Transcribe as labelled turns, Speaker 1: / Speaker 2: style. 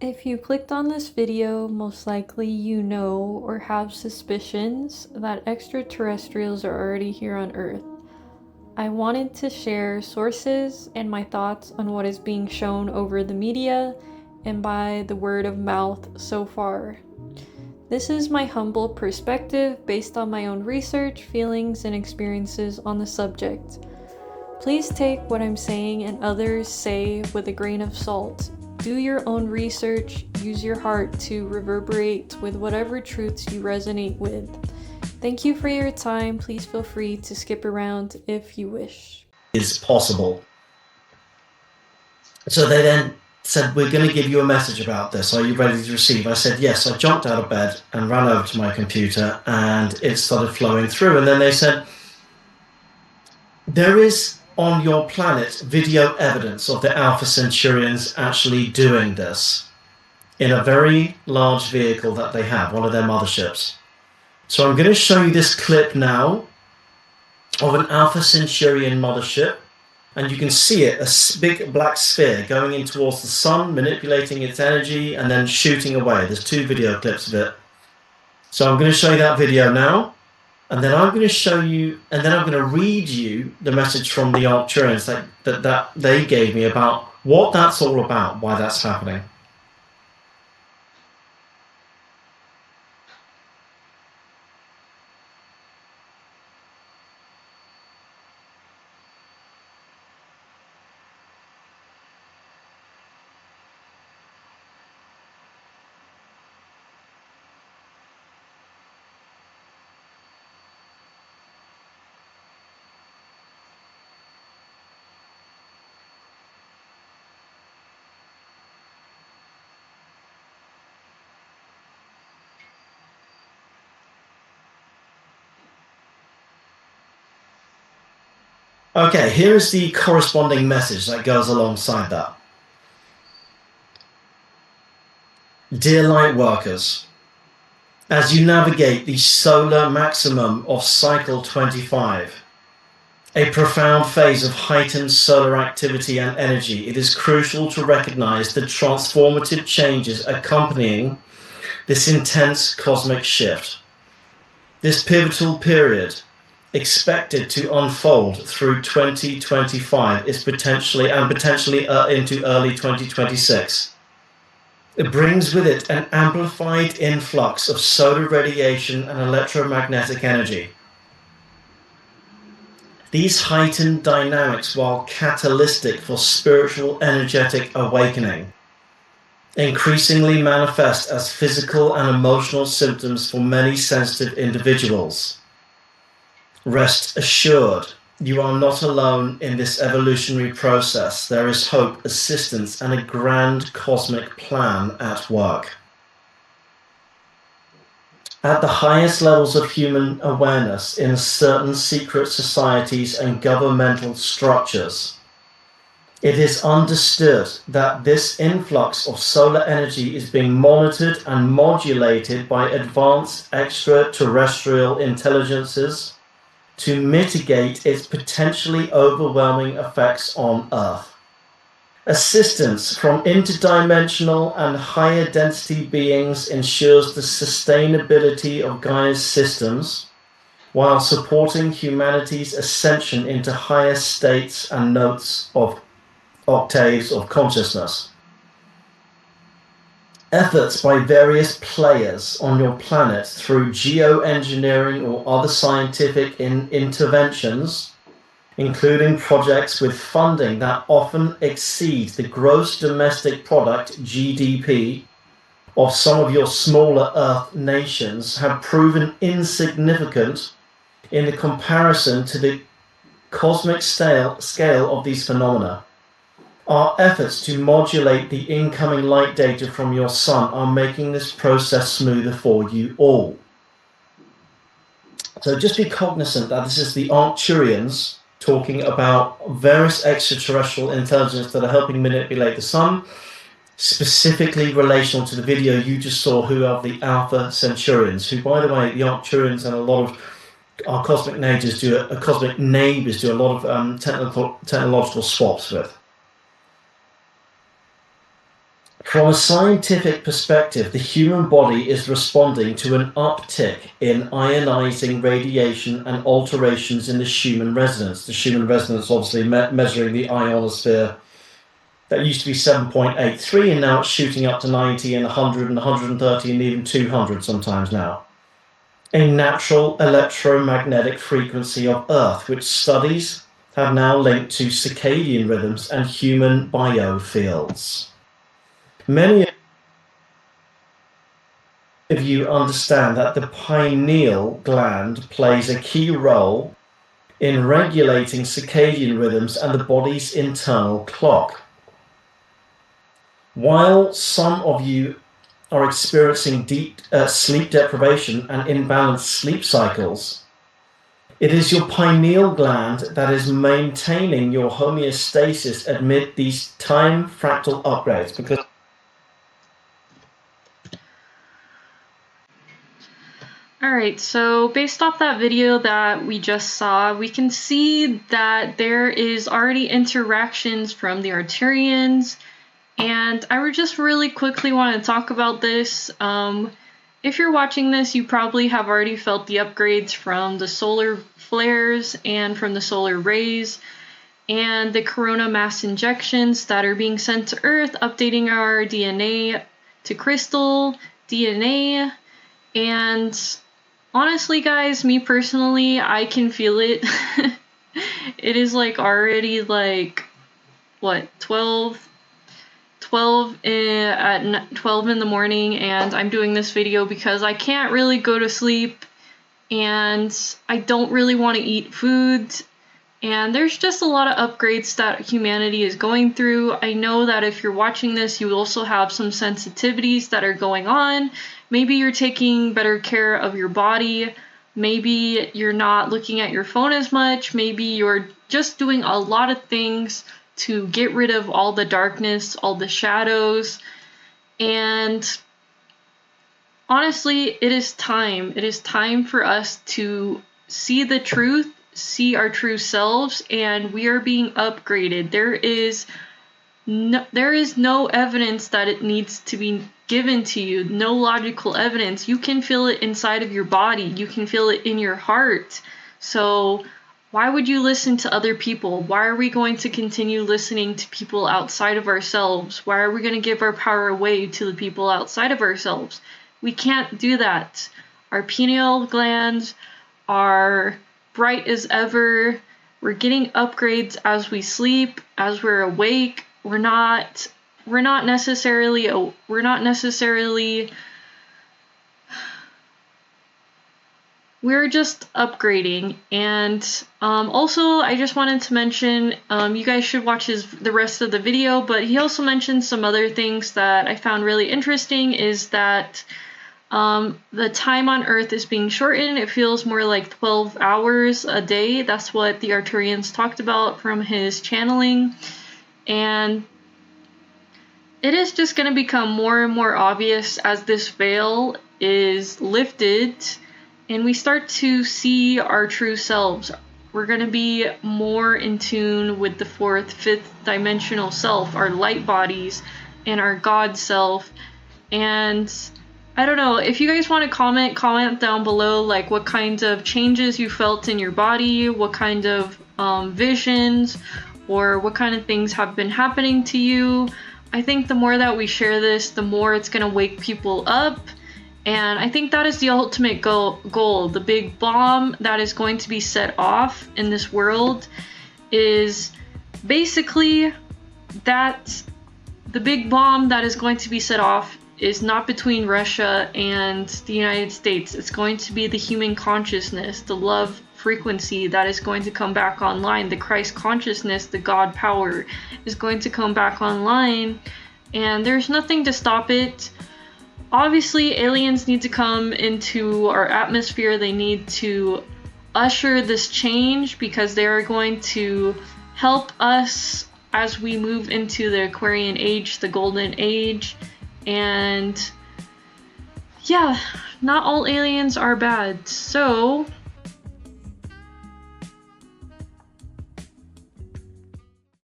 Speaker 1: If you clicked on this video, most likely you know or have suspicions that extraterrestrials are already here on Earth. I wanted to share sources and my thoughts on what is being shown over the media and by the word of mouth so far. This is my humble perspective based on my own research, feelings, and experiences on the subject. Please take what I'm saying and others say with a grain of salt. Do your own research, use your heart to reverberate with whatever truths you resonate with. Thank you for your time. Please feel free to skip around if you wish.
Speaker 2: Is possible. So they then said, we're going to give you a message about this. Are you ready to receive? I said, yes. I jumped out of bed and ran over to my computer and it started flowing through. And then they said, there is on your planet video evidence of the Alpha Centaurians actually doing this in a very large vehicle that they have, one of their motherships. So I'm going to show you this clip now of an Alpha Centaurian mothership, and you can see it, a big black sphere going in towards the sun, manipulating its energy and then shooting away. There's 2 video clips of it. So I'm going to show you that video now. And then I'm going to show you, and then I'm going to read you the message from the Arcturians that they gave me about what that's all about, why that's happening. Okay, here is the corresponding message that goes alongside that. Dear light workers, as you navigate the solar maximum of cycle 25, a profound phase of heightened solar activity and energy, it is crucial to recognize the transformative changes accompanying this intense cosmic shift. This pivotal period, expected to unfold through 2025 is potentially into early 2026. It brings with it an amplified influx of solar radiation and electromagnetic energy. These heightened dynamics, while catalytic for spiritual energetic awakening, increasingly manifest as physical and emotional symptoms for many sensitive individuals. Rest assured, you are not alone in this evolutionary process. There is hope, assistance, and a grand cosmic plan at work. At the highest levels of human awareness in certain secret societies and governmental structures, it is understood that this influx of solar energy is being monitored and modulated by advanced extraterrestrial intelligences to mitigate its potentially overwhelming effects on Earth. Assistance from interdimensional and higher density beings ensures the sustainability of Gaia's systems while supporting humanity's ascension into higher states and notes of octaves of consciousness. Efforts by various players on your planet through geoengineering or other scientific interventions, including projects with funding that often exceed the gross domestic product GDP of some of your smaller Earth nations, have proven insignificant in the comparison to the cosmic scale of these phenomena. Our efforts to modulate the incoming light data from your sun are making this process smoother for you all. So just be cognizant that this is the Arcturians talking about various extraterrestrial intelligence that are helping manipulate the sun, specifically relational to the video you just saw, who are the Alpha Centaurians, who, by the way, the Arcturians and a lot of our cosmic neighbors do a lot of technological swaps with. From a scientific perspective, the human body is responding to an uptick in ionizing radiation and alterations in the Schumann resonance. The Schumann resonance obviously measuring the ionosphere. That used to be 7.83 and now it's shooting up to 90 and 100 and 130 and even 200 sometimes now. A natural electromagnetic frequency of Earth, which studies have now linked to circadian rhythms and human biofields. Many of you understand that the pineal gland plays a key role in regulating circadian rhythms and the body's internal clock. While some of you are experiencing deep sleep deprivation and imbalanced sleep cycles, it is your pineal gland that is maintaining your homeostasis amid these time fractal upgrades. Because
Speaker 1: Alright, so based off that video that we just saw, we can see that there is already interactions from the Arturians, and I would just really quickly want to talk about this. If you're watching this, you probably have already felt the upgrades from the solar flares and from the solar rays, and the corona mass injections that are being sent to Earth, updating our DNA to crystal DNA, and honestly, guys, me personally, I can feel it. It is like already like, what, 12 at 12 in the morning, and I'm doing this video because I can't really go to sleep, and I don't really want to eat food, and there's just a lot of upgrades that humanity is going through. I know that if you're watching this, you also have some sensitivities that are going on. Maybe you're taking better care of your body. Maybe you're not looking at your phone as much. Maybe you're just doing a lot of things to get rid of all the darkness, all the shadows. And honestly, it is time. It is time for us to see the truth, see our true selves, and we are being upgraded. There is no evidence that it needs to be given to you. No logical evidence. You can feel it inside of your body. You can feel it in your heart. So why would you listen to other people? Why are we going to continue listening to people outside of ourselves? Why are we going to give our power away to the people outside of ourselves? We can't do that. Our pineal glands are bright as ever. We're getting upgrades as we sleep, as we're awake. We're not necessarily we're just upgrading. And also, I just wanted to mention, you guys should watch the rest of the video, but he also mentioned some other things that I found really interesting, is that the time on Earth is being shortened. It feels more like 12 hours a day. That's what the Arturians talked about from his channeling. And it is just going to become more and more obvious as this veil is lifted and we start to see our true selves. We're going to be more in tune with the fourth, fifth dimensional self, our light bodies, and our God self. And I don't know, if you guys want to comment down below, like what kinds of changes you felt in your body, what kind of visions, or what kind of things have been happening to you. I think the more that we share this, the more it's going to wake people up. And I think that is the ultimate goal. The big bomb that is going to be set off in this world is basically that the big bomb that is going to be set off is not between Russia and the United States. It's going to be the human consciousness, the love frequency that is going to come back online. The Christ consciousness, the God power is going to come back online, and there's nothing to stop it. Obviously, aliens need to come into our atmosphere. They need to usher this change because they are going to help us as we move into the Aquarian age, the golden age. And yeah, not all aliens are bad. So